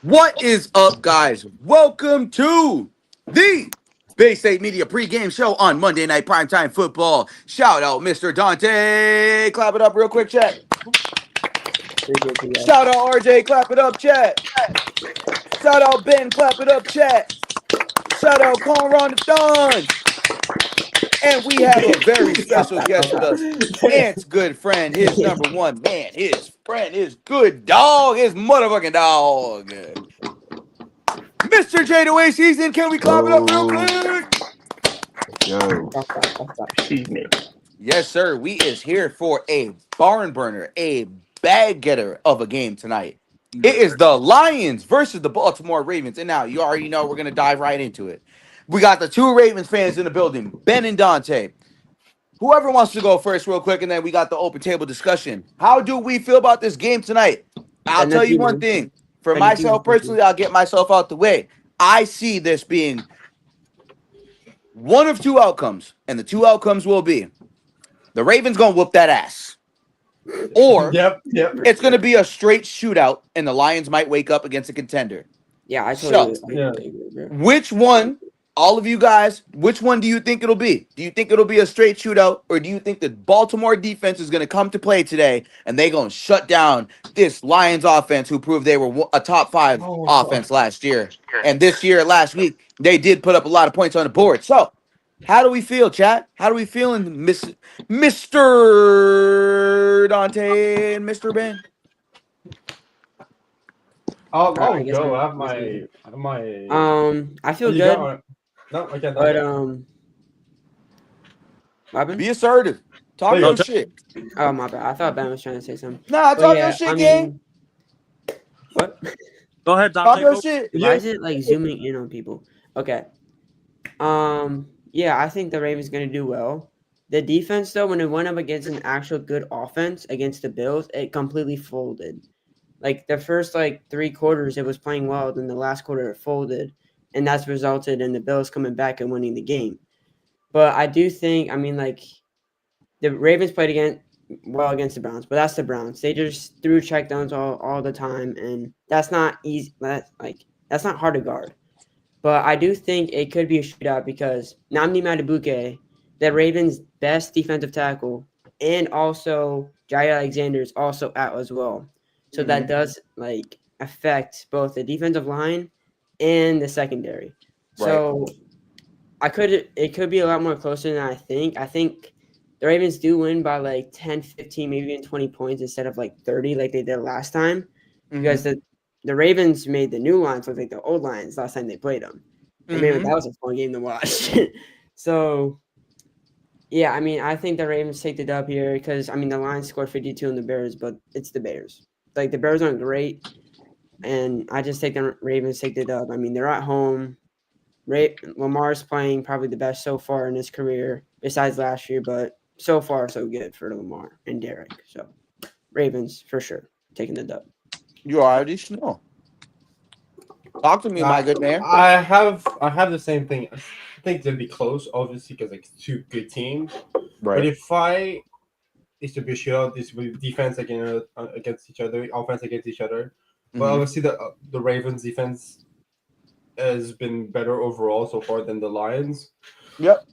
What is up, guys? Welcome to the Bay State Media pregame show on Monday Night Primetime Football. Shout out, Mr. Dante. Clap it up real quick, chat. Appreciate you guys. Shout out, RJ. Clap it up, chat. Shout out, Ben. Clap it up, chat. Shout out, Conron the Don. And we have a very special guest with us. Ant's good friend, his number one man, his friend, his good dog, his motherfucking dog. Mr. J the season, can we clap it up real quick? Yo, Excuse me. Yes, sir. We is here for a barn burner, a bag getter of a game tonight. It is the Lions versus the Baltimore Ravens. And now you already know we're gonna dive right into it. We got the two Ravens fans in the building, Ben and Dante. Whoever wants to go first, real quick, and then we got the open table discussion. How do we feel about this game tonight? I'll Ben, tell that's you you, one man. thing. For Ben, it's myself you. personally, I'll get myself out the way. I see this being one of two outcomes, and the two outcomes will be the Ravens gonna whoop that ass, or yep. it's gonna be a straight shootout, and the Lions might wake up against a contender. Yeah, I So, totally agree, bro. which one, all of you guys, which one do you think it'll be? Do you think it'll be a straight shootout, or do you think the Baltimore defense is gonna come to play today and they gonna shut down this Lions offense, who proved they were a top five offense last year, and this year, last week, they did put up a lot of points on the board. So, how do we feel, chat? How do we feel in Mr. Dante and Mr. Ben? I'll I guess go. I'm- I have my. I feel You good, got- No, I can't. but what happened? Be assertive. Talk There you your go. shit. Oh my bad. I thought Ben was trying to say something. Nah, But talk yeah, your shit, I gang. mean, what? Go ahead, Talk Dante. your Go. shit. Why is it like zooming in on people? Okay. Yeah, I think the Ravens gonna do well. The defense, though, when it went up against an actual good offense against the Bills, it completely folded. Like the first three quarters, it was playing well. Then the last quarter, it folded, and that's resulted in the Bills coming back and winning the game. But I do think, I mean, the Ravens played against the Browns, but that's the Browns. They just threw checkdowns all the time, and that's not easy. That's not hard to guard. But I do think it could be a shootout because Namdi Madubuke, the Ravens' best defensive tackle, and also Jair Alexander is also out as well. So that does affect both the defensive line and the secondary. So it could be a lot more closer than I think. I think the Ravens do win by 10, 15, maybe even 20 points instead of 30 like they did last time. Because the Ravens made the new Lions look like the old Lions last time they played them. And maybe that was a fun game to watch. So, yeah, I mean, I think the Ravens take the dub here because, I mean, the Lions scored 52 on the Bears, but it's the Bears. The Bears aren't great, and I just think the Ravens take the dub. I mean, they're at home. Lamar's playing probably the best so far in his career, besides last year, but so far so good for Lamar and Derek. So, Ravens for sure taking the dub. You already know. Talk to me, my good man. I have the same thing. I think it's gonna be close, obviously, because two good teams. But if it's to be a shootout, this will be defense against each other, offense against each other. But obviously, the Ravens defense has been better overall so far than the Lions. Yep.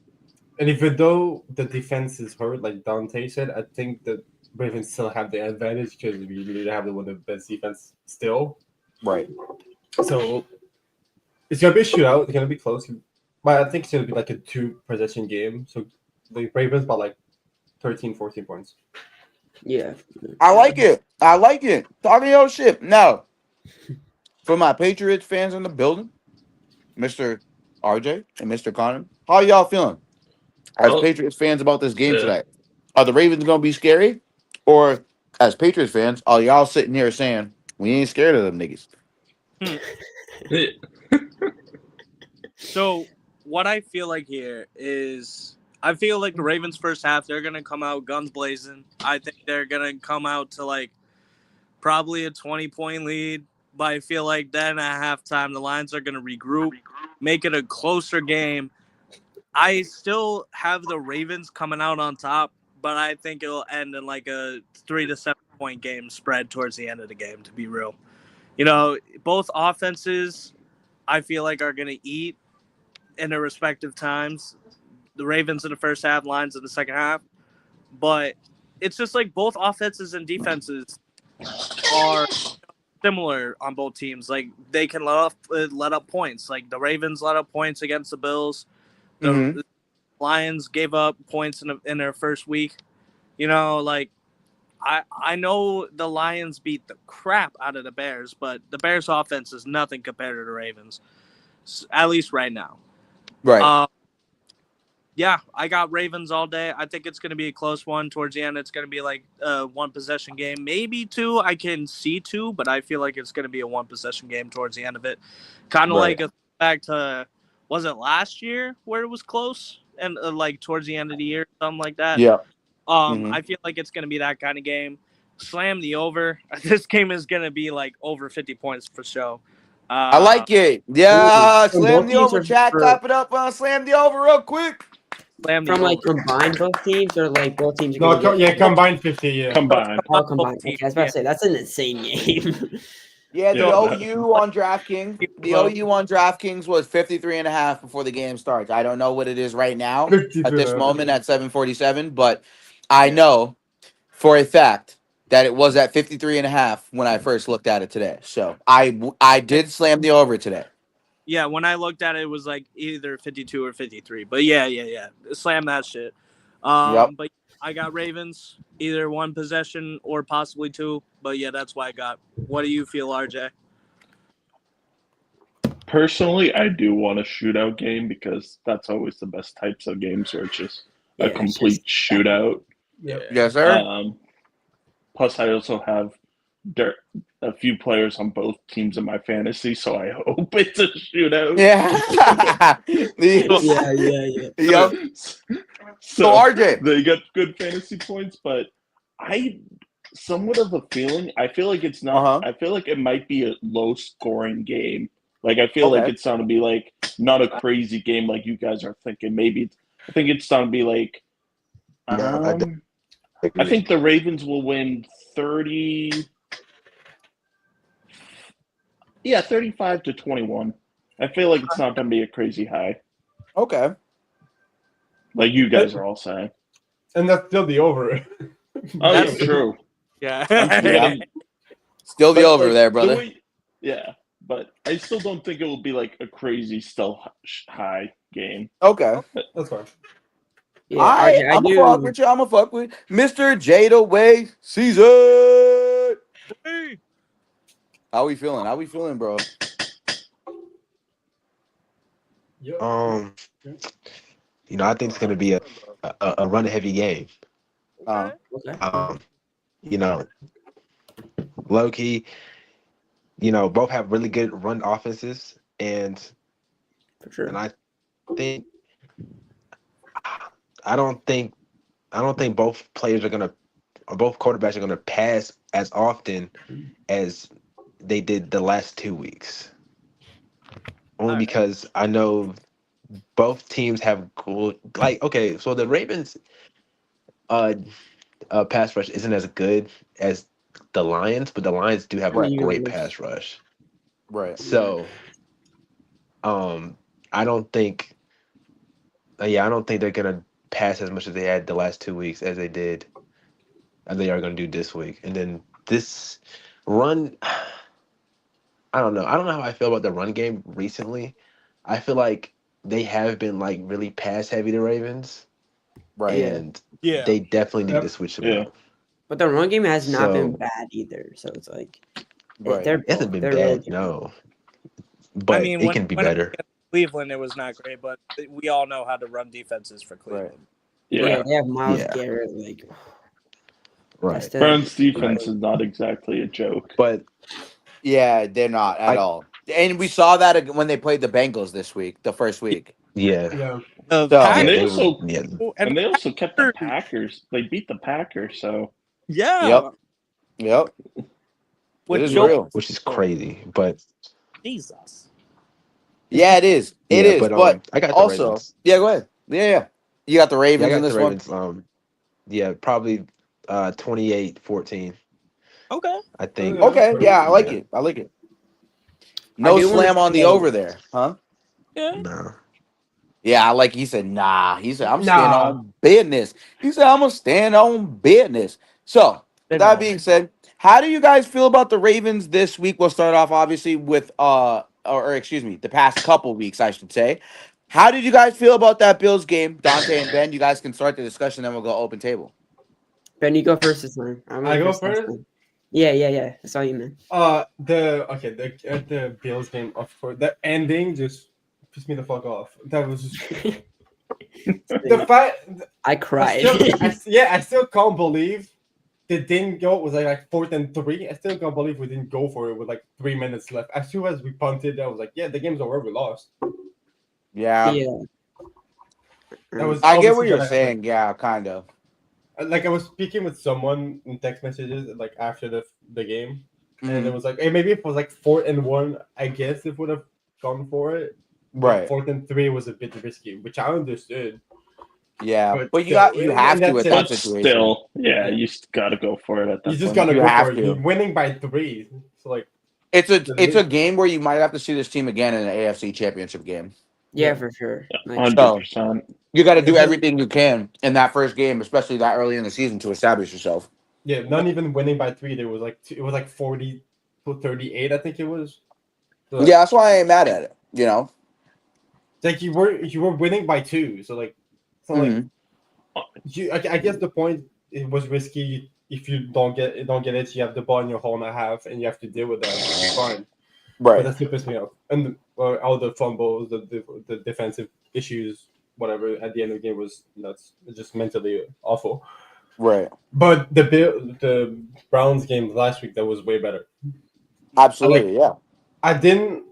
And even though the defense is hurt, like Dante said, I think the Ravens still have the advantage because we really have one of the best defense still. Right. So it's gonna be a shootout. It's gonna be close, but I think it's gonna be like a 2-possession game. So the Ravens by 13, 14 points. Yeah. I like it. Talking your shit. Now, for my Patriots fans in the building, Mr. RJ and Mr. Connor, how y'all feeling as Patriots fans about this game tonight? Are the Ravens gonna be scary, or as Patriots fans, are y'all sitting here saying we ain't scared of them niggas? So what I feel like here is I feel like the Ravens first half, they're gonna come out guns blazing. I think they're gonna come out to probably a 20-point lead. But I feel like then at halftime the Lions are gonna regroup, make it a closer game. I still have the Ravens coming out on top, but I think it'll end in a 3 to 7 point game spread towards the end of the game, to be real. Both offenses, I feel like, are going to eat in their respective times. The Ravens in the first half, Lions in the second half. But it's just like both offenses and defenses are similar on both teams. Like they can let up points. Like the Ravens let up points against the Bills. The Lions gave up points in their first week. Like I know the Lions beat the crap out of the Bears, but the Bears offense is nothing compared to the Ravens, at least right now. Right. Yeah, I got Ravens all day. I think it's going to be a close one. Towards the end, it's going to be like a one-possession game. Maybe two. I can see two, but I feel like it's going to be a one-possession game towards the end of it. Kind of like a back to, was it last year where it was close? And like towards the end of the year, something like that. Yeah. I feel like it's going to be that kind of game. Slam the over. This game is going to be like over 50 points for show. I like it. Yeah, From slam both the teams over. or Chat, for- clap it up. Slam the over real quick. Slam the From like over. combined both teams or like both teams are No, gonna get combined 50. Yeah. Combined. all combined. Both Okay, I was about to say that's an insane game. Yeah, the Yeah, OU on DraftKings. The OU on DraftKings was 53.5 before the game starts. I don't know what it is right now at this moment at 7:47, but I know for a fact that it was at 53.5 when I first looked at it today. So I did slam the over today. Yeah, when I looked at it, it was like either 52 or 53. But yeah. Slam that shit. But I got Ravens, either one possession or possibly two. But yeah, that's why I got. What do you feel, RJ? Personally, I do want a shootout game because that's always the best types of games where it's just a Yeah, it's complete shootout. Yeah. Yes, sir. Plus, I also have a few players on both teams in my fantasy, so I hope it's a shootout. Yeah. yeah. Yep. So RJ, they got good fantasy points, but I somewhat of a feeling. I feel like it's not. I feel like it might be a low scoring game. Like I feel like it's going to be like not a crazy game like you guys are thinking. Maybe I think it's going to be like. I think the Ravens will win 30. Yeah, 35-21. I feel like it's not going to be a crazy high. Okay. Like you guys are all saying. And that's still the over. Oh, yeah, true. Yeah. Yeah. Still the But, over like, there, brother. But I still don't think it will be like a crazy still high game. Okay. That's fine. Yeah, I'm gonna fuck with you. I'm gonna fuck with Mr. Jada Way season. Hey. How we feeling, bro? I think it's gonna be a run heavy game. Low key, both have really good run offenses, and for sure. And I don't think both quarterbacks are gonna pass as often as they did the last 2 weeks. Only because I know both teams have good, so the Ravens pass rush isn't as good as the Lions, but the Lions do have a great pass rush. Right. So I don't think they're gonna pass as much as they had the last 2 weeks as they are gonna do this week. And then this run, I don't know how I feel about the run game recently. I feel like they have been like really pass heavy, the Ravens. Right. And they definitely need to switch them up. But the run game has not been bad either. So it's like it hasn't been bad, no. But it can be better. Cleveland, it was not great, but we all know how to run defenses for Cleveland. Right. Yeah, they have Myles Garrett. Right. Browns defense is not exactly a joke. But yeah, they're not at all. And we saw that when they played the Bengals this week, the first week. Yeah. And they also kept the Packers. They beat the Packers, so Yep. It is real. Which is crazy, but Jesus. Yeah, it is. It is. But I got the also, Ravens. Yeah, go ahead. Yeah. You got the Ravens in this Ravens, one? Probably 28-14. Okay. I think. Okay, yeah, I like it. No do want slam to on the say, over there, huh? Yeah. No. Yeah, like he said, nah. He said, I'm standing Nah. on business. He said, I'm gonna stand on business. So They that won't. being said, how do you guys feel about the Ravens this week? We'll start off obviously with or excuse me, the past couple weeks, I should say. How did you guys feel about that Bills game? Dante and Ben, you guys can start the discussion, then we'll go open table. Ben, you go first this time. I I went go first last first. time. Yeah. That's all you meant. The Bills game, of course, the ending just pissed me the fuck off. That was just the fact. I cried. I still can't believe they didn't go. It was like 4th and 3. I still can't believe we didn't go for it with like 3 minutes left. As soon as we punted, I was like, yeah, the game's over. We lost. Yeah, Yeah. That was I get what obviously you're gonna happen. saying. Yeah, kind of. Like I was speaking with someone in text messages like after the game, and it Mhm. was like, hey, maybe if it was like 4th and 1, I guess it would have gone for it. But Right. 4th and 3 was a bit risky, which I understood. Yeah, But but still, you and have to that's with it. that But situation. still, yeah, Yeah. you got to go for it at You that just point. gotta You go have for it. to. You're winning by 3, so like It's a game where you might have to see this team again in an AFC Championship game. Yeah, Yeah. for sure. Like, 100%. You got to do It's just- everything you can in that first game, especially that early in the season, to establish yourself. yeah, not even winning by 3. There was like it was like 40-38, I think it was. So, Yeah, that's why I ain't mad at it. You know. like you were winning by 2, so like so like Mhm. I guess the point, it was risky. If you don't get it, you have the ball in your home and a half, and you have to deal with that. It's fine, but Right. that still pissed me off. And all the fumbles, the defensive issues, whatever. At the end of the game was nuts. It's just mentally awful. Right. But the Browns game last week, that was way better. Absolutely. Yeah. I didn't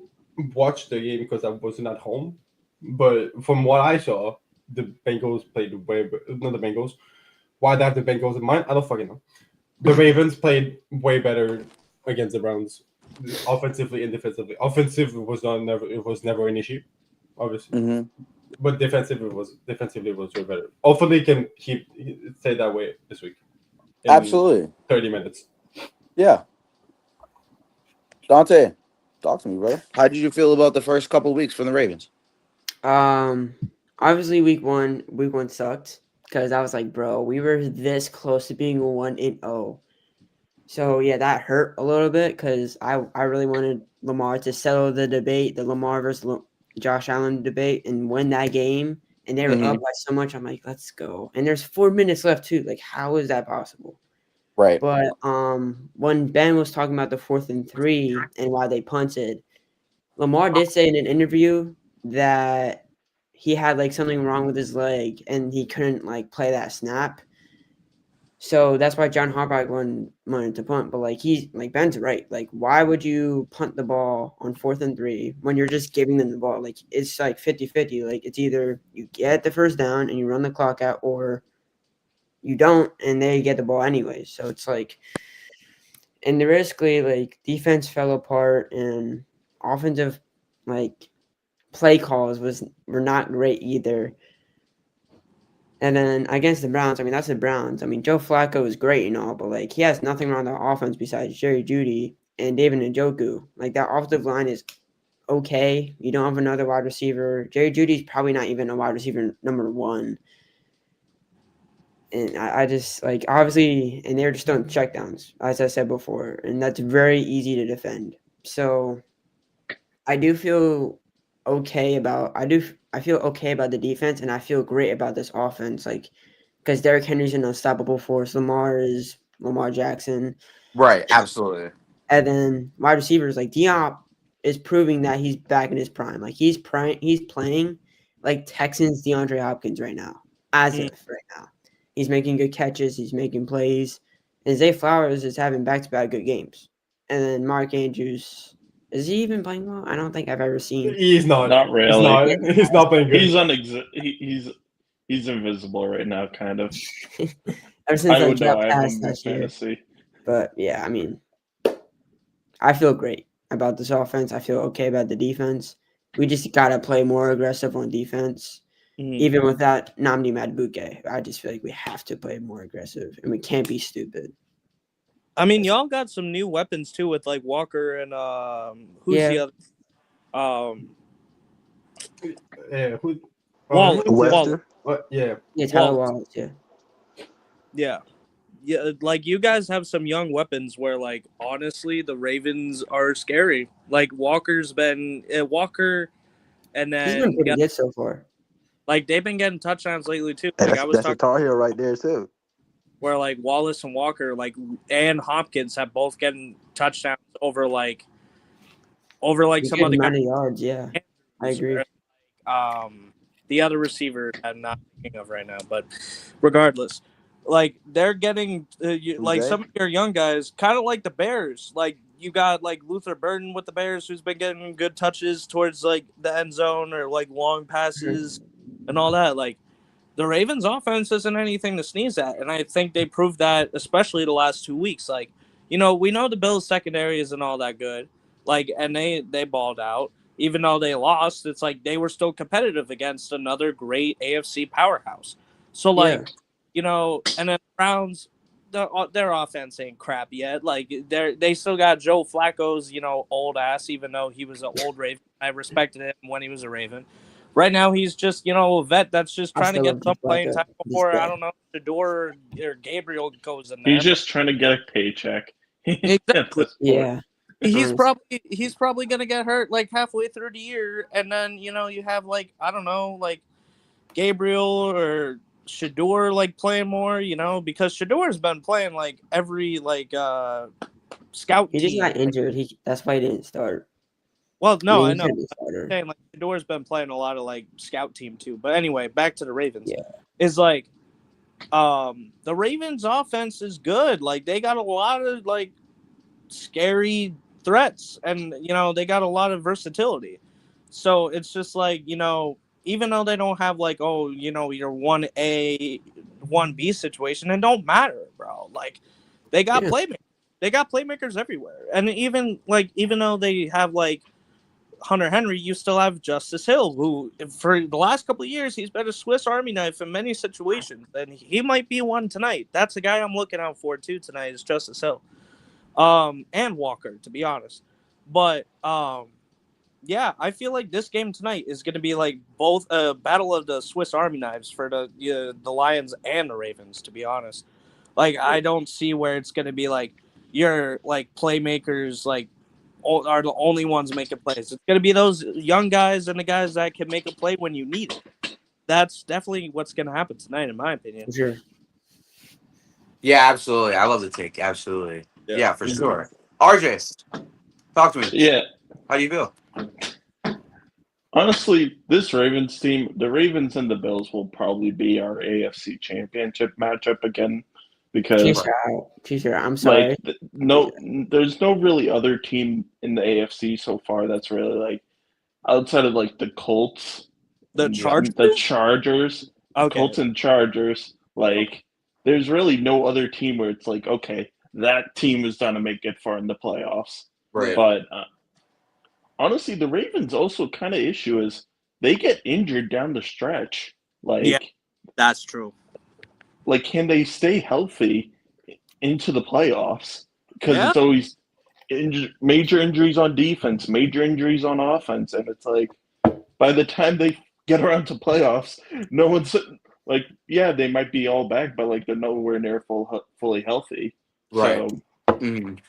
watch the game because I wasn't at home, but from what I saw, the Bengals played way. Not the Bengals. Why they have the Bengals in mind? I don't fucking know. The Ravens played way better against the Browns, offensively and defensively. Offensive was never an issue, obviously, hmm but defensively was way better. Hopefully, it can stay that way this week. In Absolutely. 30 minutes. Yeah. Dante, talk to me, brother. How did you feel about the first couple of weeks from the Ravens? Obviously week one sucked because I was like, bro, we were this close to being 1-0. So yeah, that hurt a little bit because I really wanted Lamar to settle the debate, the Lamar versus Josh Allen debate, and win that game. And they were Mhm. up by so much. I'm like, let's go. And there's 4 minutes left too. Like, how is that possible? Right. But when Ben was talking about the 4th and 3 and why they punted, Lamar did say in an interview that he had like something wrong with his leg and he couldn't like play that snap. So that's why John Harbaugh wanted to punt. But like he's like Ben's right. Like, why would you punt the ball on 4th and 3 when you're just giving them the ball? Like, it's like 50-50. Like, it's either you get the first down and you run the clock out, or you don't and they get the ball anyways. So it's like, and basically like defense fell apart and offensive like play calls were not great either. And then against the Browns, I mean, that's the Browns. I mean, Joe Flacco is great and all, but like he has nothing wrong with the offense besides Jerry Jeudy and David Njoku. Like, that offensive line is okay. You don't have another wide receiver. Jerry Judy's probably not even a wide receiver number 1. And I just like, obviously, and they're just doing checkdowns, as I said before, and that's very easy to defend. So I do feel okay about I feel okay about the defense, and I feel great about this offense. Like, because Derrick Henry's an unstoppable force. Lamar is Lamar Jackson, Right. Absolutely. and then wide receivers like Diop is proving that he's back in his prime. Like, he's playing like Texans DeAndre Hopkins right now, as Mm. if right now he's making good catches, he's making plays, and Zay Flowers is having back-to-back good games, and then Mark Andrews. Is he even playing well? I don't think I've ever seen. He's not. Not He's really. not. Yeah, He's not playing good. He's invisible right now, kind of. ever since I I would know. dropped I have past him in last year. fantasy. But yeah, I mean, I feel great about this offense. I feel okay about the defense. We just gotta play more aggressive on defense. Mhm. Even without Namdi Madubuike, I just feel like we have to play more aggressive, and we can't be stupid. I mean, y'all got some new weapons too with like Walker and who's Yeah. the other? Um, Yeah, who? Wallace. Webster. What? Yeah. Yeah, Tyler Wallace. Wallace. Yeah. Yeah. Yeah, like you guys have some young weapons where, like, honestly, the Ravens are scary. Like Walker, and He's been then pretty good so far. like they've been getting touchdowns lately too. Hey, Like I was that's a talking Tar Heel right there too. where like Wallace and Walker, like and Hopkins have both getting touchdowns over like A some good other guys. amount of yards. Yeah, I agree. The other receiver I'm not thinking of right now, but regardless, like they're getting like some of your young guys, kind of like the Bears. Like you got like Luther Burden with the Bears, who's been getting good touches towards like the end zone or like long passes and all that. Like the Ravens' offense isn't anything to sneeze at, and I think they proved that, especially the last 2 weeks. Like, we know the Bills' secondary isn't all that good, like, and they balled out. Even though they lost, it's like they were still competitive against another great AFC powerhouse. So, like, Yeah. and then the Browns, their offense ain't crap yet. Like, they still got Joe Flacco's, old ass, even though he was an old Raven. I respected him when he was a Raven. Right now, he's just, a vet that's just I trying to still get love some Joe playing Flacco. time This before, I guy. don't know, Shador or Gabriel goes in there. He's just trying to get a paycheck. Exactly. Yeah. He's Honest. probably gonna get hurt like halfway through the year, and then you have like I don't know, like Gabriel or Shador like playing more, because Shador's been playing like every like scout He just team. got injured. That's why he didn't start. Well, I no, mean, I he know. could be starter. Saying like Shador's been playing a lot of like scout team too. But anyway, back to the Ravens. Yeah. Is like the Ravens offense is good. Like they got a lot of like scary threats, and they got a lot of versatility. So it's just like even though they don't have like your 1A 1B situation, it don't matter, bro. Like they got Yeah. playmakers everywhere, and even though they have like Hunter Henry, you still have Justice Hill, who for the last couple of years he's been a Swiss Army knife in many situations, and he might be one tonight. That's the guy I'm looking out for too tonight is Justice Hill, and Walker, to be honest. But yeah, I feel like this game tonight is going to be like both a battle of the Swiss Army knives for the Lions and the Ravens. To be honest, like I don't see where it's going to be like your like playmakers like are the only ones making plays. It's going to be those young guys and the guys that can make a play when you need it. That's definitely what's going to happen tonight, in my opinion. For sure. Yeah, absolutely. I love the take. Absolutely. Yeah, for Mhm. sure. RJ, talk to me. Yeah. How do you feel? Honestly, this Ravens team, the Ravens and the Bills will probably be our AFC championship matchup again because Chiefs are out. I'm sorry. there's no really other team in the AFC so far that's really like outside of like the Colts, The Chargers? the Chargers, Okay. Colts and Chargers, like there's really no other team where it's like, okay, that team is going to make it far in the playoffs. Right. But honestly, the Ravens also kind of issue is they get injured down the stretch. Like, yeah, that's true. Like, can they stay healthy into the playoffs? Because Yeah. it's always major injuries on defense, major injuries on offense, and it's like by the time they get around to playoffs, no one's like, yeah, they might be all back, but like they're nowhere near fully healthy. Right. So, Mm.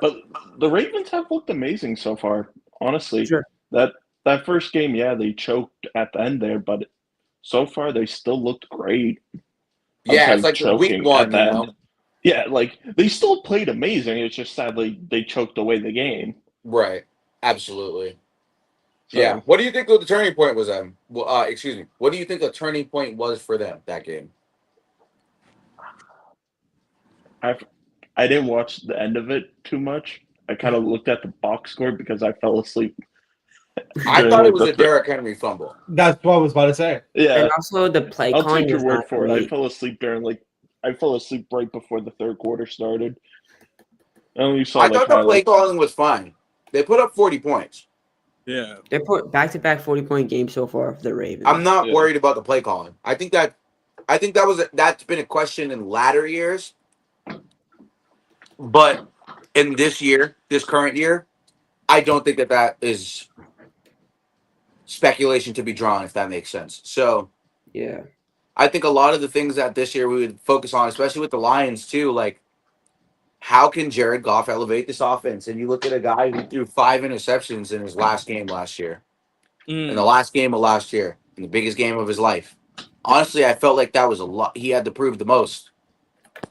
but the Ravens have looked amazing so far. Honestly, Sure. that first game, yeah, they choked at the end there, but so far they still looked great. Yeah, it's like week one, you know. Yeah, like they still played amazing. It's just sadly they choked away the game. Right. Absolutely. So, yeah. What do you think the turning point was? Excuse me. What do you think the turning point was for them that game? I didn't watch the end of it too much. I kind of looked at the box score because I fell asleep. I thought it was a Derrick Henry fumble. That's what I was about to say. Yeah. And also the play I'll calling take your is word not for it. great. I fell asleep right before the third quarter started. I only saw I thought the play calling was fine. They put up 40 points. Yeah. They put back-to-back 40-point games so far for the Ravens. I'm not worried about the play calling. I think that's been a question in latter years. But in this current year, I don't think that is speculation to be drawn, if that makes sense. So Yeah. I think a lot of the things that this year we would focus on, especially with the Lions too, like how can Jared Goff elevate this offense? And you look at a guy who threw 5 interceptions in his last game last year, in the last game of last year, in the biggest game of his life. Honestly, I felt like that was a lot. He had to prove the most.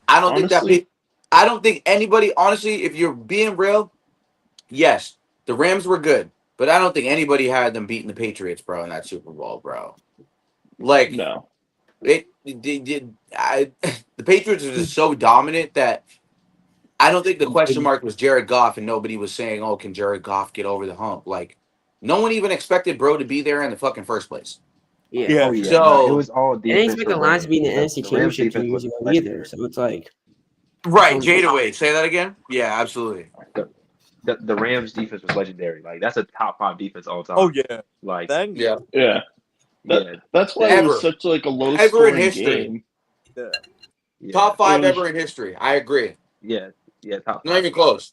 I don't think that. Honestly, I don't think anybody. Honestly, if you're being real, yes, the Rams were good, but I don't think anybody had them beating the Patriots, bro, in that Super Bowl, bro. Like no. the Patriots are just so dominant that I don't think the question mark was Jared Goff, and nobody was saying, "Oh, can Jared Goff get over the hump?" Like, no one even expected bro to be there in the fucking first place. Yeah. Yeah. Oh yeah, So- it was all I defense. didn't expect the for Lions to be in the Rams. NFC The Rams Championship 2 defense years was ago either. legendary. So it's like, Right, Jada Wade. Say that again. Yeah, absolutely. The Rams defense was legendary. Like that's a top 5 defense all time. Oh yeah. Like Then Yeah, Yeah. yeah, That's why it Ever. was such like a low Ever in scoring history. game. yeah, top 5 It was- ever in history. I agree. yeah, top Not 5. even close.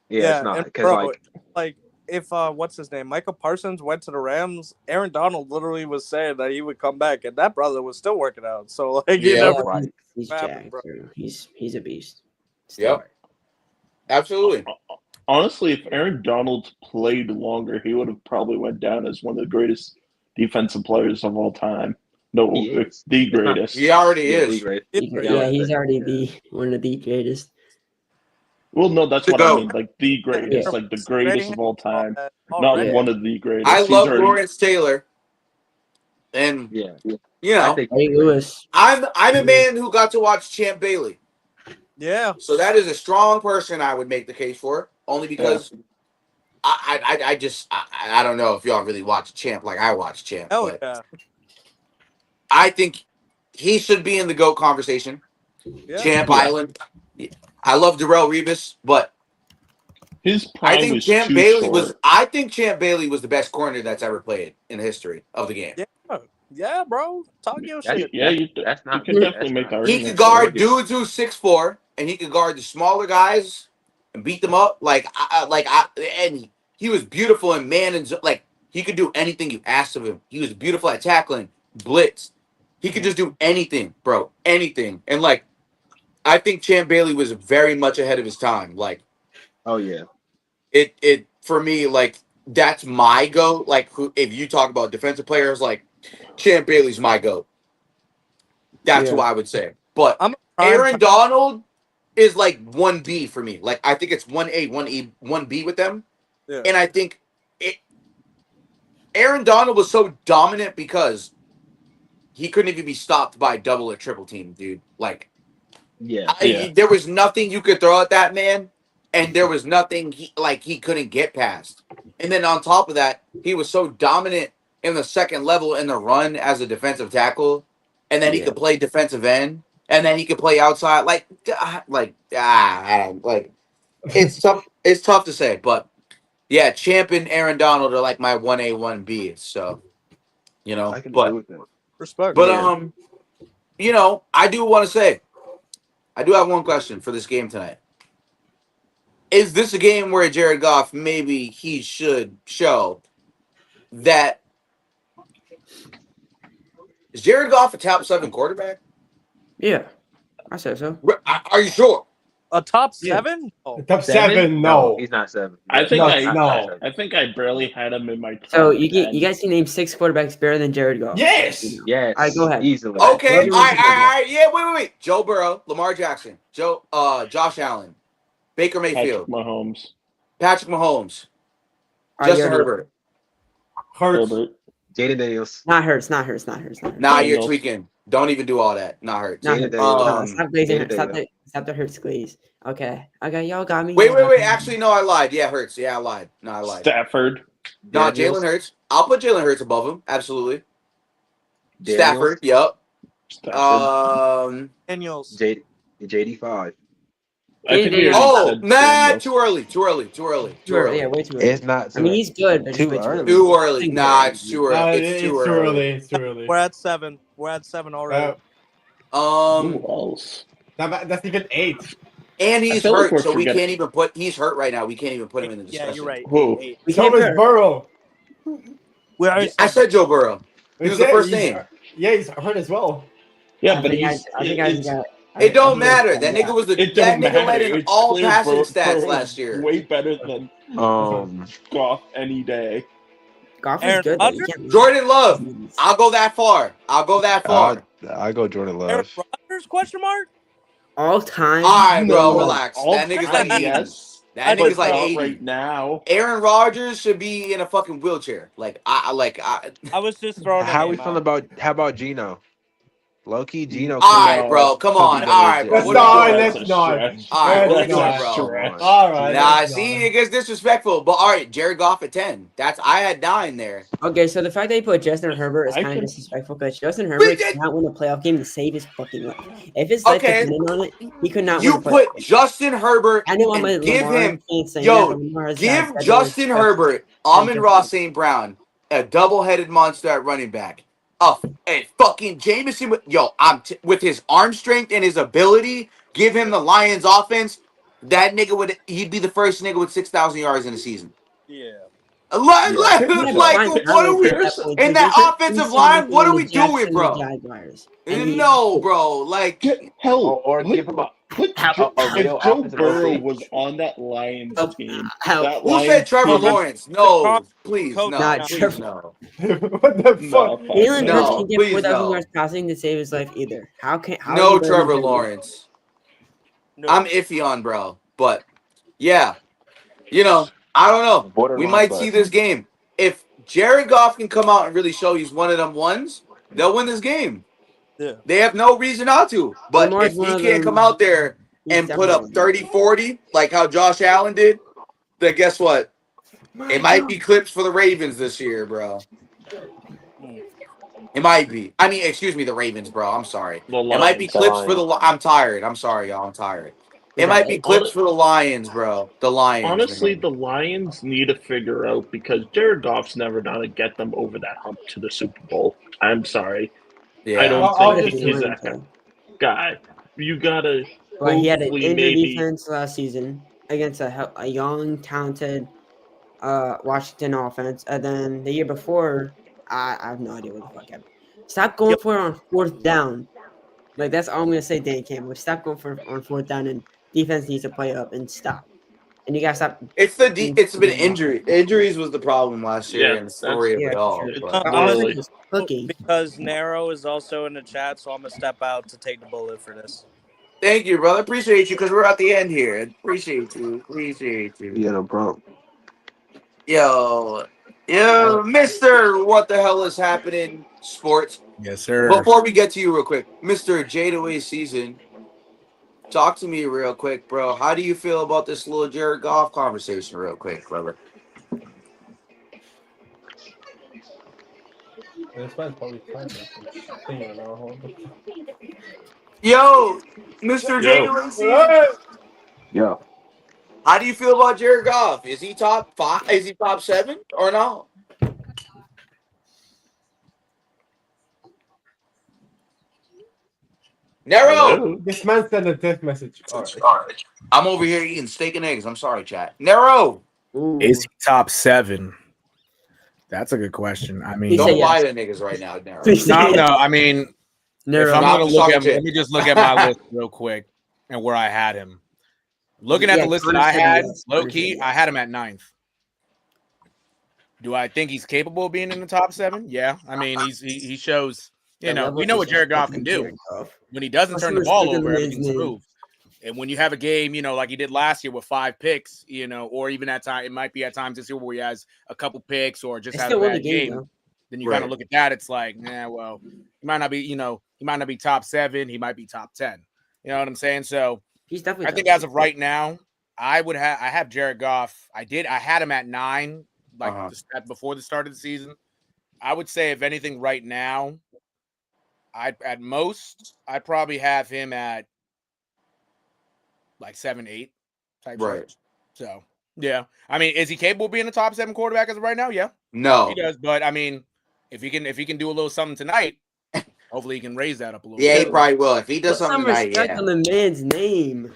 Yeah, it's not and because bro, like if what's his name, Michael Parsons went to the Rams, Aaron Donald literally was saying that he would come back, and that brother was still working out. So like, you Yeah. never right. he's happened, jacked, bro. bro. He's a beast. Yep. Absolutely. Honestly, if Aaron Donald played longer, he would have probably went down as one of the greatest defensive players of all time. No, He is. the It's not- greatest. He already Yeah, is. great. Yeah, he's already one of the greatest. Well, no, that's To what go. I mean. Like the greatest, Yeah. like the greatest of all time. Not Already. one of the greatest. I He's love already- Lawrence Taylor, and Yeah, you I know, think Ray Lewis. I'm a man who got to watch Champ Bailey, Yeah. so that is a strong person I would make the case for, only because I just I don't know if y'all really watch Champ like I watch Champ, Hell but yeah. I think he should be in the GOAT conversation. Yeah. Champ Yeah. Island. I love Darrell Revis, but his I prime think was Champ too Bailey short. was. I think Champ Bailey was the best corner that's ever played in the history of the game. Yeah. Yeah, bro. Talk your that's, shit. Yeah, that's not. you can definitely make the He argument. could for guard it. dudes who's 6'4", and he could guard the smaller guys and beat them up. And he was beautiful in man and like he could do anything you asked of him. He was beautiful at tackling, blitz. He could just do anything, bro, anything. And like, I think Champ Bailey was very much ahead of his time. Like, Oh yeah, it for me, like that's my goat. Like, if you talk about defensive players, like Champ Bailey's my goat. That's who I would say. But I'm Aaron Donald is like 1B for me. Like I think it's 1A, 1E, 1B with them. Yeah. And I think Aaron Donald was so dominant because he couldn't even be stopped by a double or triple team, dude. Like yeah. there was nothing you could throw at that man, and there was nothing he couldn't get past. And then on top of that, he was so dominant in the second level in the run as a defensive tackle, and then he could play defensive end, and then he could play outside. Like it's tough. It's tough to say, but yeah, Champ and Aaron Donald are like my 1A, 1B. So, you know, I can agree with that. Respect. but you know, I do want to say, I do have one question for this game tonight. Is this a game where Jared Goff maybe he should show that is Jared Goff a top 7 quarterback? Yeah, I said so. Are you sure? A top Yeah. 7? Oh. Top 7, no. He's not 7. I think No, I no. think I barely had him in my. So top 10. you guys can name 6 quarterbacks better than Jared Goff. Yes. Yes. All right, go ahead. Easily. Okay, all Whoever right, wants to go yeah, wait. Joe Burrow, Lamar Jackson, Josh Allen, Baker Mayfield, Patrick Mahomes, Patrick Mahomes, All right, Justin you're- Herbert. Hurts. Herbert. Jaden Daniels. Not Hurts. Not Hurts. Nah, Daniels. you're tweaking. Don't even do all that. Not Hurts. Not Jaden Hurts. Daniels. Stop glazing. Jaden Stop Daniels. the Hurts glaze. Okay, y'all got me. Wait. y'all got me. Actually, no, I lied. Yeah, Hurts. Yeah, I lied. No, I lied. Stafford. No, Daniels. Jalen Hurts. I'll put Jalen Hurts above him. Absolutely. Daniels. Stafford. Yep. Stafford. Daniels. JD5. I think we already Oh, said nah, Daniels. too early. Too early. Yeah, way too early. It's not. I mean, he's good, but Too just way early. Too early. Nah, it's too early. It's It's too too early. early. It's too early. We're at 7. We're at 7 already. Who else? That's even 8. And he's I feel like hurt, we're so we forgetting- can't even put. He's hurt right now. We can't even put him in the discussion. Yeah, you're right. Who? Eight. We So can't is put- Burrow. I said Joe Burrow. He was the first name. Yeah, he's hurt as well. Yeah, I but think he's I think I got. It don't I think matter. I That got- nigga was it that don't nigga led matter. in It's all clear passing stats Burrow last year. way better than Goff any day. Goff is Aaron good though. You Rodgers? can't. Jordan Love. I'll go that far. I go Jordan Aaron Love. Rodgers? Question mark. All time. All right, bro, No, relax. all That nigga's time, like 80. yes, That but nigga's like not 80. right now. Aaron Rodgers should be in a fucking wheelchair. I was just throwing a How we name feeling out. about how about Gino? Low-key, Gino All could right, bro. Come could be on. better All than right, bro. Let's What are we not. doing? Let's not. All right, what are we Let's doing, not. bro? Stretch. All right. Nah, let's see, not. it gets disrespectful. But all right, Jared Goff at 10. I had 9 there. Okay, so the fact that he put Justin Herbert is I kind of could- disrespectful because Justin We Herbert did. cannot win a playoff game to save his fucking life. If his life Okay. depended on it, he could not You win a playoff put game. Justin Herbert I know I'm a and give Lamar him fan saying yo, that, but Lamar has give had better Justin stretches Herbert, than Amon Justin. Ross St. Brown, a double-headed monster at running back. And fucking Jameson with his arm strength and his ability, give him the Lions offense. That nigga he'd be the first nigga with 6,000 yards in a season. Yeah. Like, Yeah, Yeah, but like, fine, what I are would we at that point, in too. that They put offensive Eason line? What are on we the Jets doing, and the bro? Jaguars, and he- No, bro. Like, Hell, or put- give him a if real Joe offensive Burrow OC. was on that Lions team, Help. that who Lions said Trevor team, Lawrence? No, please, Coach, no, Not please, Trevor. no. What the fuck? no, fuck Jalen no. Hurts No, can get please, 4,000 no. yards passing to save his life either. How are No you better than Trevor Jalen? Lawrence. No. I'm iffy on bro, but yeah, I don't know. We Borderline might see bust. this game. If Jared Goff can come out and really show he's one of them ones, they'll win this game. Yeah. They have no reason not to. But Lamar's if one he of can't them. come out there He's and put up definitely 30, 40, like how Josh Allen did, then guess what? It might be clips for the Ravens this year, bro. It might be. I mean, excuse me, the Ravens, bro. I'm sorry. The It might be Lions. clips for the. I'm tired. I'm sorry, y'all. I'm tired. It might be clips for the Lions, bro. The Lions. Honestly, man. the Lions need to figure out because Jared Goff's never gonna get them over that hump to the Super Bowl. I'm sorry. Yeah. I don't I'll think just- he's that guy. You gotta. But he had an hopefully injured maybe- defense last season against a young, talented Washington offense, and then the year before, I have no idea what the fuck happened. Stop going for it on 4th down. Like that's all I'm gonna say, Dan Campbell. Stop going for it on 4th down, and defense needs to play up and stop. And you gotta stop. It's it's been injury. Injuries was the problem last year, Yeah, and the story of yeah, it all. sure. It's But literally- Offense is cooking. Because Nero is also in the chat, so I'm gonna step out to take the bullet for this. thank you, brother. Appreciate you because we're at the end here. Appreciate you. Yeah, no problem. Yo, Mister, what the hell is happening? Sports. Yes, sir. Before we get to you, real quick, Mister Jadaway season. Talk to me real quick, bro. How do you feel about this little Jared Goff conversation, real quick, brother? This man's probably trying to thing right now. Hold on. Yo, Mister Jadaway season. Yeah. How do you feel about Jared Goff? Is he top 5? Is he top 7 or no? Nero, Hello? This man sent a death message. All right. I'm over here eating steak and eggs. I'm sorry, chat. Nero, Ooh. Is he top 7? That's a good question. I mean, He said don't yes. lie to niggas right now, Nero. Please say no, yes. no. I mean, Nero. if I'm Not gonna just look talking at, shit. let me just look at my list real quick and where I had him. Looking at Yeah, the list that Connor I said had, yes. low Connor key, said yes. I had him at 9th. Do I think he's capable of being in the top 7? Yeah. I mean, he shows. The level We know what is Jared Goff fucking can do. Jared Goff. When he doesn't Plus, turn he the ball respected over, the man's everything's name. smooth. And when you have a game, like he did last year with 5 picks, or even at time, it might be at times this year where he has a couple picks or just They has a still won the bad game, game. though. Then you kind Right. of look at that. It's like, well, he might not be, he might not be top 7. He might be top 10. You know what I'm saying? So He's definitely. I think as of right now, I have Jared Goff. I had him at 9, before the start of the season. I would say, if anything, right now, I'd probably have him at like 7, 8 type. Right. Shit. So yeah, I mean, is he capable of being a top 7 quarterback as of right now? Yeah, No. he does. But I mean, if he can do a little something tonight, hopefully he can raise that up a little. Yeah, he bit. probably will. If he does Put some something tonight, respect yeah. on the man's name.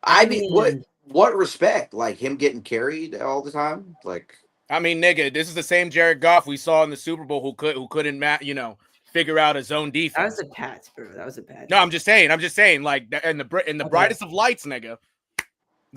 I mean, Man. what respect? Like him getting carried all the time? Like, I mean, nigga, this is the same Jared Goff we saw in the Super Bowl who couldn't figure out his own defense. That was the Pats, bro. That was the Pats. No, I'm just saying, like in the brightest of lights, nigga.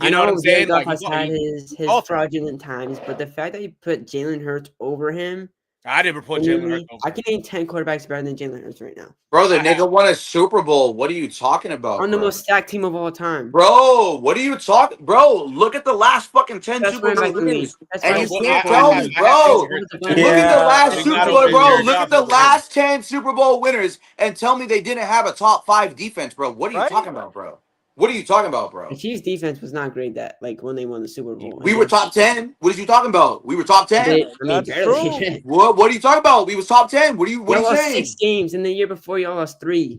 You know what I'm saying? Jared Goff Like has had his fraudulent times, but the fact that you put Jalen Hurts over him, I never put Jalen Hurts over I can name 10 quarterbacks better than Jalen Hurts right now. Bro, the nigga won a Super Bowl. What are you talking about? On the most stacked team of all time. Bro, what are you talking? Bro, look at the last fucking 10 Super Bowl winners. And you can't tell me, bro. Look at the last Super Bowl, bro. Look at the last 10 Super Bowl winners and tell me they didn't have a top 5 defense, bro. What are you talking about, bro? What are you talking about, bro? The Chiefs' defense was not great when they won the Super Bowl. We were top 10. What are you talking about? We were top 10. That's barely. What are you talking about? We was top 10. What are you saying? 6 games in the year before y'all lost 3.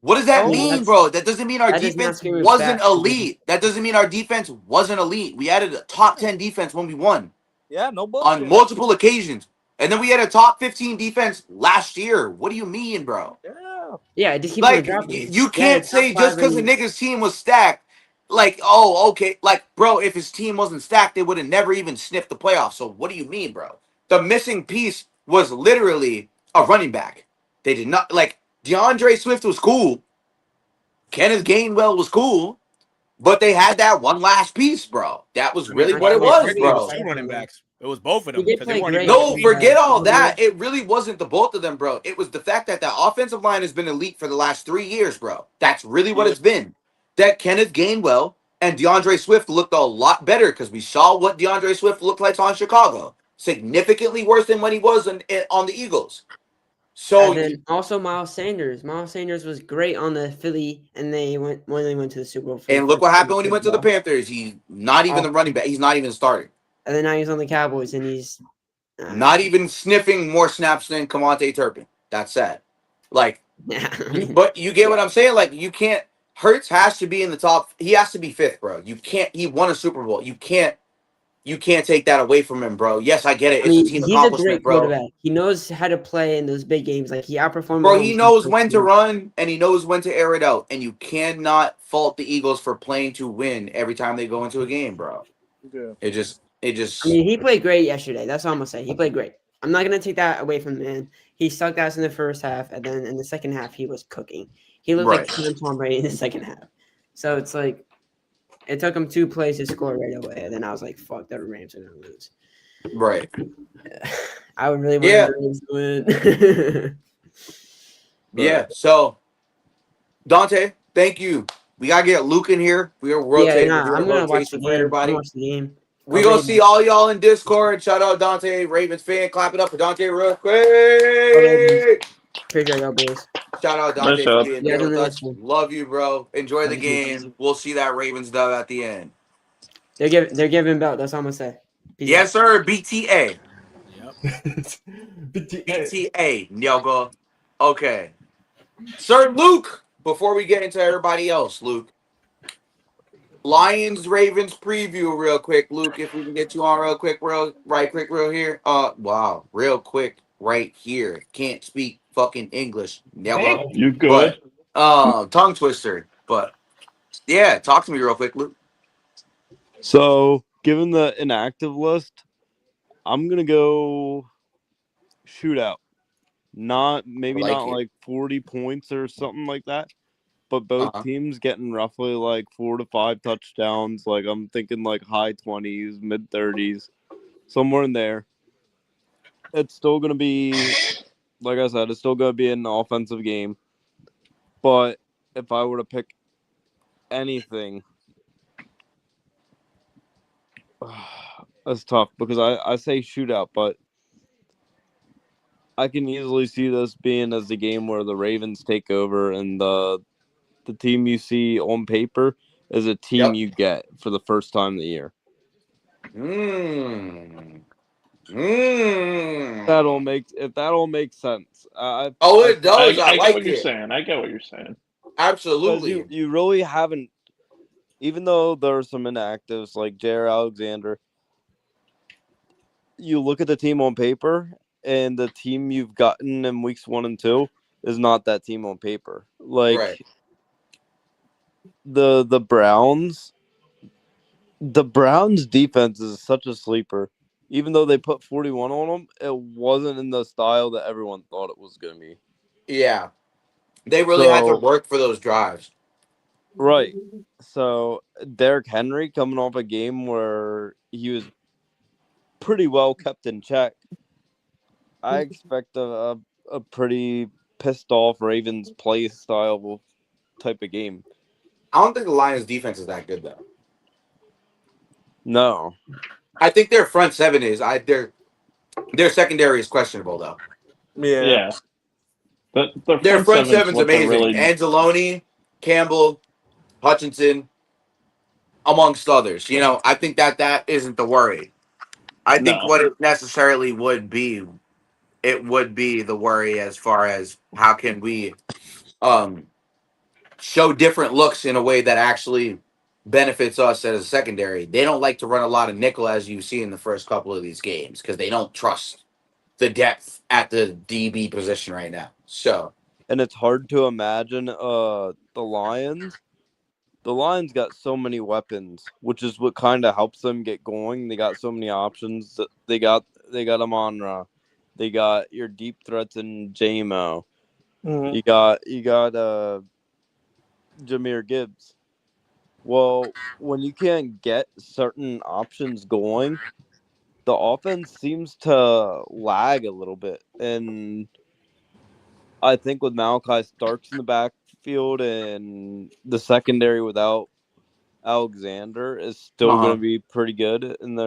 What does that mean, bro? That doesn't mean our defense wasn't elite. That doesn't mean our defense wasn't elite. We had a top 10 defense when we won. Yeah, no bullshit. On multiple occasions. And then we had a top 15 defense last year. What do you mean, bro? Yeah, just keep like you can't say just because the nigga's team was stacked, like, oh, okay. Like, bro, if his team wasn't stacked, they would have never even sniffed the playoffs. So what do you mean, bro? The missing piece was literally a running back. They did not like DeAndre Swift was cool. Kenneth Gainwell was cool. But they had that one last piece, bro. That was really what it was, bro. 2 running backs. It was both of them. No, forget all that. It really wasn't the both of them, bro. It was the fact that the offensive line has been elite for the last 3 years, bro. That's really what it's been. That Kenneth Gainwell and DeAndre Swift looked a lot better because we saw what DeAndre Swift looked like on Chicago. Significantly worse than when he was on the Eagles. So and then also Miles Sanders. Miles Sanders was great on the Philly, and when they went to the Super Bowl. And look what happened when he went to the Panthers. He's not even the running back. He's not even starting. And then now he's on the Cowboys, and he's not even sniffing more snaps than Kamante Turpin. That's sad. Like, but you get what I'm saying? Like, you can't. Hurts has to be in the top. He has to be 5th, bro. You can't. He won a Super Bowl. You can't take that away from him, bro. Yes, I get it. It's a team accomplishment, he's a great bro. quarterback. He knows how to play in those big games. Like, he outperformed. Bro, he knows when to run and he knows when to air it out. And you cannot fault the Eagles for playing to win every time they go into a game, bro. Yeah. It just. I mean, he played great yesterday. That's all I'm gonna say. He played great. I'm not gonna take that away from the man. He sucked ass in the first half, and then in the second half, he was cooking. He looked like Tom Brady in the second half. So it's like, it took him 2 plays to score right away, and then I was like, "Fuck, the Rams are gonna lose." Right. I would really want the Rams to win. Yeah. So, Dante, thank you. We gotta get Luke in here. We are rotating. I'm gonna watch the game. Everybody. Watch the game. We gonna see all y'all in Discord. Shout out Dante, Ravens fan. Clap it up for Dante real quick. Appreciate y'all, boys. Shout out Dante for being there with us. Love you, bro. Enjoy the game. We'll see that Ravens dub at the end. They're giving belt. That's all I'm gonna say. Peace out. Sir. BTA. Yep. BTA. Nyogo. Okay. Sir Luke. Before we get into everybody else, Luke. Lions Ravens preview real quick, Luke. If we can get you on real quick, real here. Wow, real quick, right here. Can't speak fucking English. Never. You good? But, tongue twister. But yeah, talk to me real quick, Luke. So, given the inactive list, I'm gonna go shootout. Not like 40 points or something like that. But both teams getting roughly like 4 to 5 touchdowns. Like, I'm thinking like high 20s, mid 30s, somewhere in there. It's still going to be, like I said, it's still going to be an offensive game. But if I were to pick anything, that's tough because I say shootout, but I can easily see this being as the game where the Ravens take over and the team you see on paper is a team you get for the first time of the year. If that all makes sense. It does. I like get what you're saying. I get what you're saying. Absolutely. You really haven't, even though there are some inactives like Jair Alexander, you look at the team on paper and the team you've gotten in weeks 1 and 2 is not that team on paper. Like, the Browns defense is such a sleeper. even though they put 41 on them, it wasn't in the style that everyone thought it was going to be. Yeah. They really had to work for those drives. Right. So Derrick Henry coming off a game where he was pretty well kept in check. I expect a pretty pissed off Ravens play style type of game. I don't think the Lions defense is that good though. No. I think their front seven is. Their secondary is questionable though. Yeah. The Their front seven's seven's what they're amazing. really. Anzalone, Campbell, Hutchinson, amongst others. You know, I think that isn't the worry. I think No. what it necessarily would be, it would be the worry as far as how can we um show different looks in a way that actually benefits us as a secondary. They don't like to run a lot of nickel as you see in the first couple of these games because they don't trust the depth at the DB position right now. So, and it's hard to imagine the Lions. The Lions got so many weapons, which is what kind of helps them get going. They got so many options. They got Amon-Ra. They got your deep threats in JMO. Mhm. You got Jahmyr Gibbs. Well, when you can't get certain options going, the offense seems to lag a little bit. And I think with Malachi Starks in the backfield and the secondary without Alexander is still going to be pretty good. And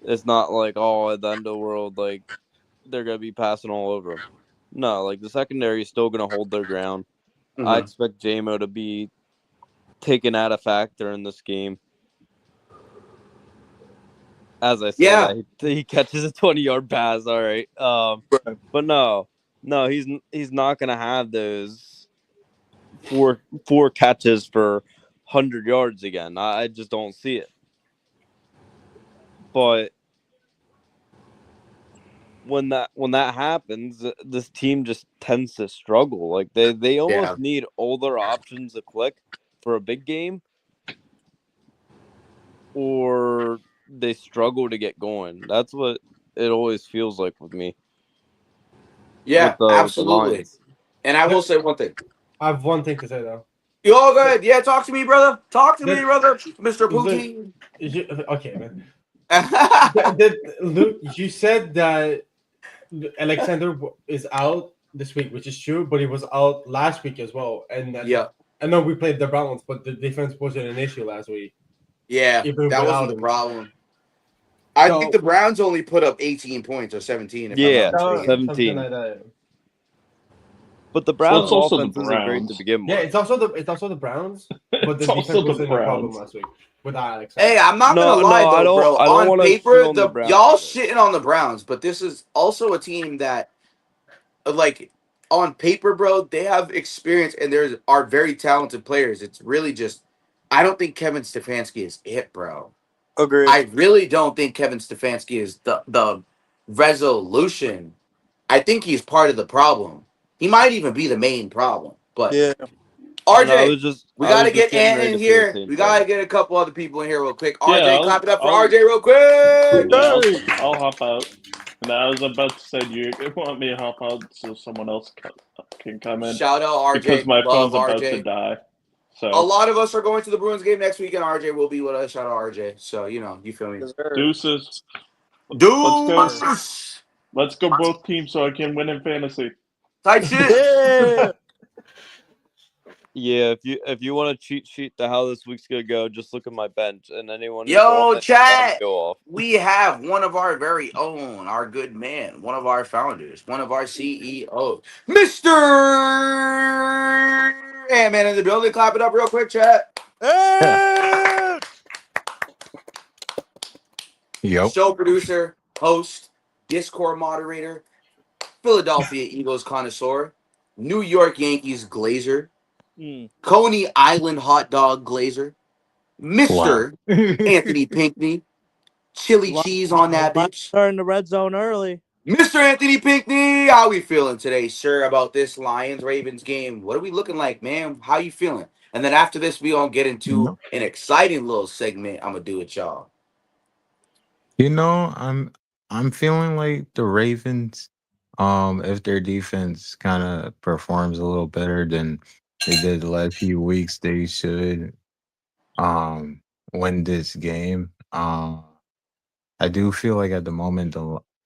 it's not like, oh, at the end of the world, like they're going to be passing all over them. No, like the secondary is still going to hold their ground. I expect JMO to be taken out of factor in this game. As I said, he catches a 20-yard pass. All right, but no, he's not gonna have those four catches for 100 yards again. I just don't see it. But when that happens, this team just tends to struggle. Like they almost need all their options to click for a big game, or they struggle to get going. That's what it always feels like with me. yeah, With the absolutely. Lions. And I will say one thing. I have one thing to say though. You all go ahead. Yeah, talk to me, brother. Talk to me, brother. Mr. Poutine. Okay, man. Luke, you said that Alexander is out this week, which is true, but he was out last week as well. And I know we played the Browns, but the defense wasn't an issue last week. Yeah, that wasn't the problem. I think the Browns only put up 18 points or 17. If I'm not mistaken. 17. Like that. But the Browns' offense isn't great to begin with. Yeah, it's also the Browns, but the defense wasn't a problem last week with Alex. Hey, I'm not gonna lie though, bro. I don't on paper, on the Browns, y'all shitting on the Browns, but this is also a team that, like, on paper, bro, they have experience and are very talented players. It's really just, I don't think Kevin Stefanski is it, bro. Agreed. I really don't think Kevin Stefanski is the resolution. I think he's part of the problem. He might even be the main problem. But RJ, we gotta get Ant in here. We gotta get a couple other people in here real quick. RJ, clap it up for RJ real quick. I'll hop out. And I was about to say, do you want me to hop out so someone else can come in? Shout out RJ. Because my phone's about RJ. to die. So a lot of us are going to the Bruins game next week, and RJ will be with us. Shout out RJ. So, you feel me? Deuces. Deuces. Let's go both teams so I can win in fantasy. Type shit. Yeah, if you want a cheat sheet to how this week's gonna go, just look at my bench and anyone. Chat. Go off. We have one of our very own, our good man, one of our founders, one of our CEOs, Mr. Ant-Man in the building. Clap it up real quick, chat. Yep. Show producer, host, Discord moderator, Philadelphia Eagles connoisseur, New York Yankees glazer, Coney Island hot dog glazer, Mr. Anthony Pinkney, chili cheese on that bitch. Starting the red zone early. Mr. Anthony Pinkney, how we feeling today, sir, about this Lions-Ravens game? What are we looking like, man? How you feeling? And then after this, we gonna get into an exciting little segment I'm gonna do with y'all. I'm feeling like the Ravens, if their defense kind of performs a little better than they did the last few weeks, they should um win this game. I do feel like at the moment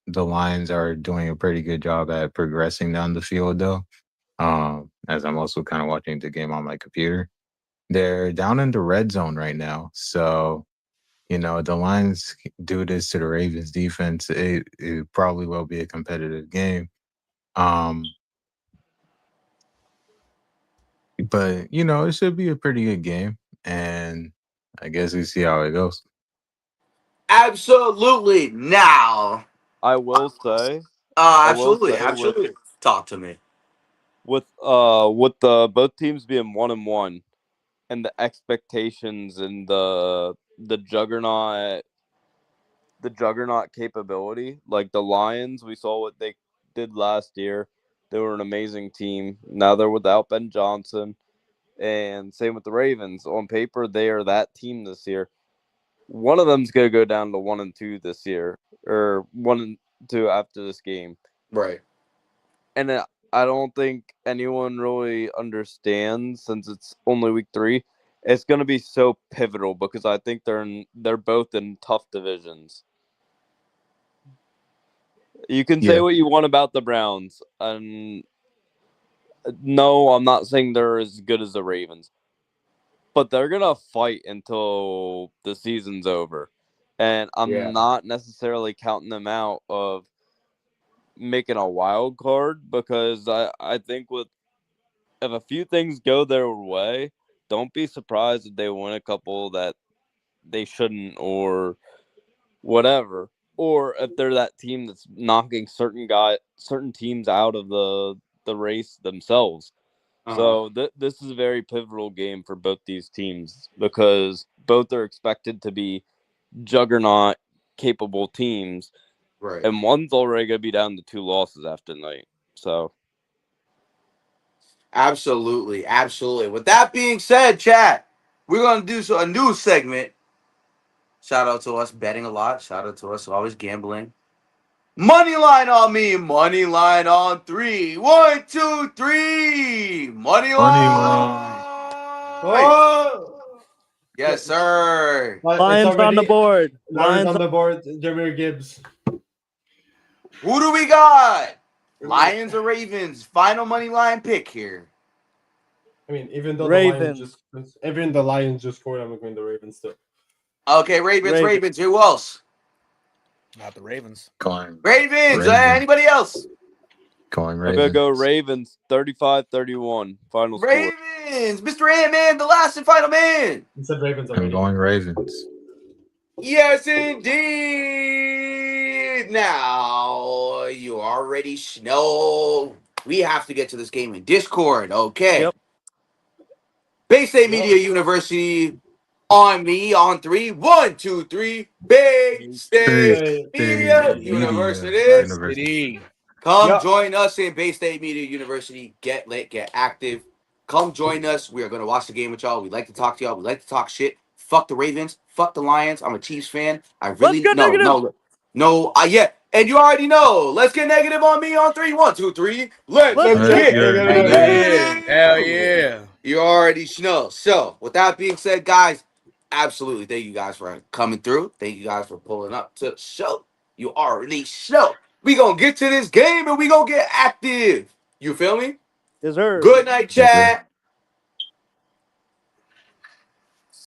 the Lions are doing a pretty good job at progressing down the field though. As I'm also kind of watching the game on my computer. They're down in the red zone right now. So, the Lions do this to the Ravens defense. It probably will be a competitive game. Um, but it should be a pretty good game. And I guess we see how it goes. Absolutely. Now, I will say, absolutely, with absolutely. Talk to me. with the both teams being 1-1 and the expectations and the juggernaut capability, like the Lions, we saw what they did last year. They were an amazing team. Now they're without Ben Johnson, and same with the Ravens. On paper, they are that team this year. One of them's gonna go down to 1-2 this year, or 1-2 after this game. Right. And I don't think anyone really understands, since it's only week 3. It's going to be so pivotal because I think they're both in tough divisions. You can say Yeah. what you want about the Browns, and no, I'm not saying they're as good as the Ravens, but they're going to fight until the season's over. And Yeah. I'm not necessarily counting them out of making a wild card, because I think if a few things go their way, don't be surprised if they win a couple that they shouldn't, or whatever. Or if they're that team that's knocking certain teams out of the race themselves. So this is a very pivotal game for both these teams, because both are expected to be juggernaut capable teams, Right. and one's already going to be down to 2 losses after tonight. So Absolutely, absolutely. With that being said, chat, we're gonna do a new segment. Shout out to us betting a lot. Shout out to us always gambling. Money line on me. Money line on 3. 1, 2, 3. Money Money line. line. Oh! Yes, sir. But it's Lions on the already board. Lions on the board. Jameer Gibbs. Who do we got? Lions or Ravens? Final money line pick here. I mean, even though Ravens. the Lions just scored, I'm going the Ravens still. Okay, Ravens. Who else? Not the Ravens. Going Ravens. Ravens. Anybody else? Going I'm going to go Ravens. Ravens 35-31 final score. Ravens. Mr. Ant-Man, the last and final man. You said Ravens I'm already. going Ravens. Yes, indeed. Now, you already know we have to get to this game in Discord. Okay. Yep. Bay State Media University on me on 3. 1, 2, 3. Bay State Media University. Come join us in Bay State Media University. Get lit, get active. Come join us. We are going to watch the game with y'all. We like to talk to y'all. We like to talk shit. Fuck the Ravens. Fuck the Lions. I'm a Chiefs fan. I really Let's get negative. Yeah. And you already know. Let's get negative on me on 3. 1, 2, 3. Let's get negative. Hell yeah. You already know. So, with that being said, guys, absolutely. Thank you guys for coming through. Thank you guys for pulling up to the show. You already know. We gonna get to this game and we gonna get active. You feel me? Yes, sir. Good night, chat.